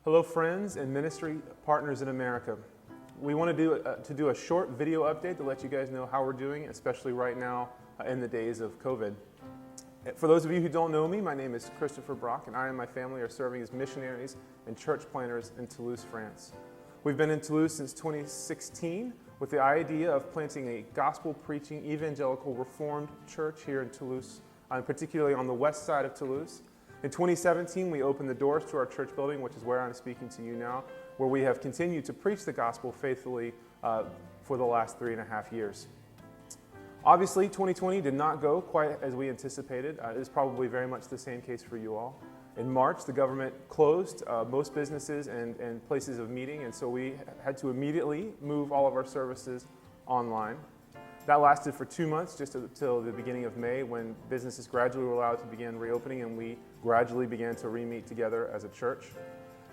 Hello friends and ministry partners in America. We want to do a short video update to let you guys know how we're doing, especially right now in the days of COVID. For those of you who don't know me, my name is Christopher Brock, and I and my family are serving as missionaries and church planters in Toulouse, France. We've been in Toulouse since 2016 with the idea of planting a gospel-preaching evangelical reformed church here in Toulouse, particularly on the west side of Toulouse. In 2017, we opened the doors to our church building, which is where I'm speaking to you now, where we have continued to preach the gospel faithfully for the last 3.5 years. Obviously, 2020 did not go quite as we anticipated. It is probably very much the same case for you all. In March, the government closed most businesses and places of meeting, and so we had to immediately move all of our services online. That lasted for 2 months, just until the beginning of May, when businesses gradually were allowed to begin reopening and we gradually began to re-meet together as a church.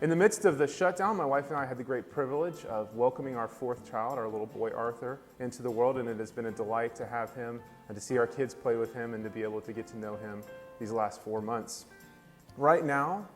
In the midst of the shutdown, my wife and I had the great privilege of welcoming our 4th child, our little boy Arthur, into the world, and it has been a delight to have him and to see our kids play with him and to be able to get to know him these last 4 months. Right now,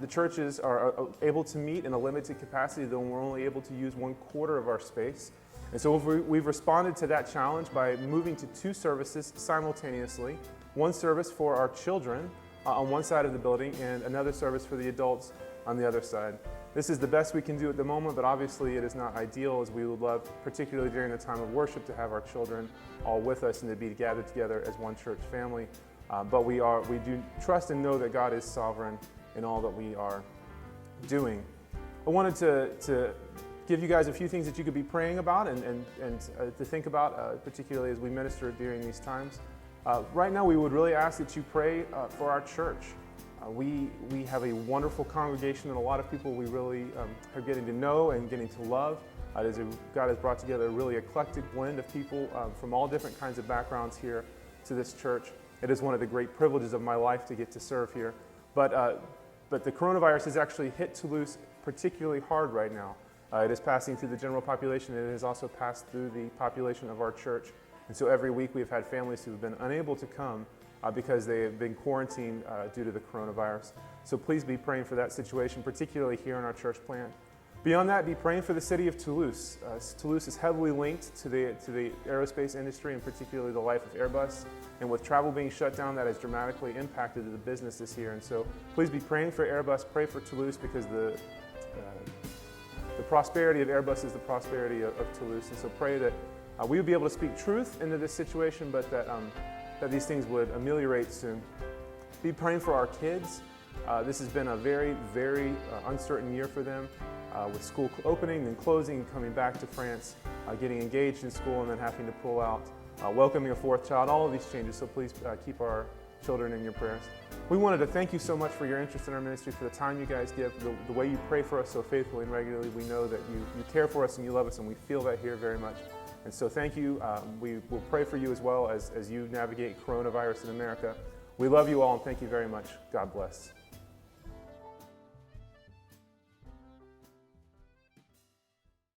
the churches are able to meet in a limited capacity, though we're only able to use 1/4 of our space. And so we've responded to that challenge by moving to 2 services simultaneously. One service for our children on one side of the building and another service for the adults on the other side. This is the best we can do at the moment, but obviously it is not ideal, as we would love, particularly during the time of worship, to have our children all with us and to be gathered together as one church family. But we do trust and know that God is sovereign in all that we are doing. I wanted to give you guys a few things that you could be praying about and to think about, particularly as we minister during these times. Right now, we would really ask that you pray for our church. We have a wonderful congregation and a lot of people we really are getting to know and getting to love. God has brought together a really eclectic blend of people from all different kinds of backgrounds here to this church. It is one of the great privileges of my life to get to serve here. But the coronavirus has actually hit Toulouse particularly hard right now. It is passing through the general population, and it has also passed through the population of our church. And so every week we've had families who have been unable to come because they have been quarantined due to the coronavirus. So please be praying for that situation, particularly here in our church plant. Beyond that, be praying for the city of Toulouse. Toulouse is heavily linked to the aerospace industry, and particularly the life of Airbus. And with travel being shut down, that has dramatically impacted the businesses here. And so please be praying for Airbus, pray for Toulouse, because the prosperity of Airbus is the prosperity of Toulouse. And so pray that we would be able to speak truth into this situation, but that these things would ameliorate soon. Be praying for our kids. This has been a very, very uncertain year for them, with school opening and closing and coming back to France, getting engaged in school and then having to pull out, welcoming a 4th child, all of these changes. So please keep our children in your prayers. We wanted to thank you so much for your interest in our ministry, for the time you guys give, the way you pray for us so faithfully and regularly. We know that you care for us and you love us, and we feel that here very much. And so thank you. We will pray for you as well as you navigate coronavirus in America. We love you all, and thank you very much. God bless.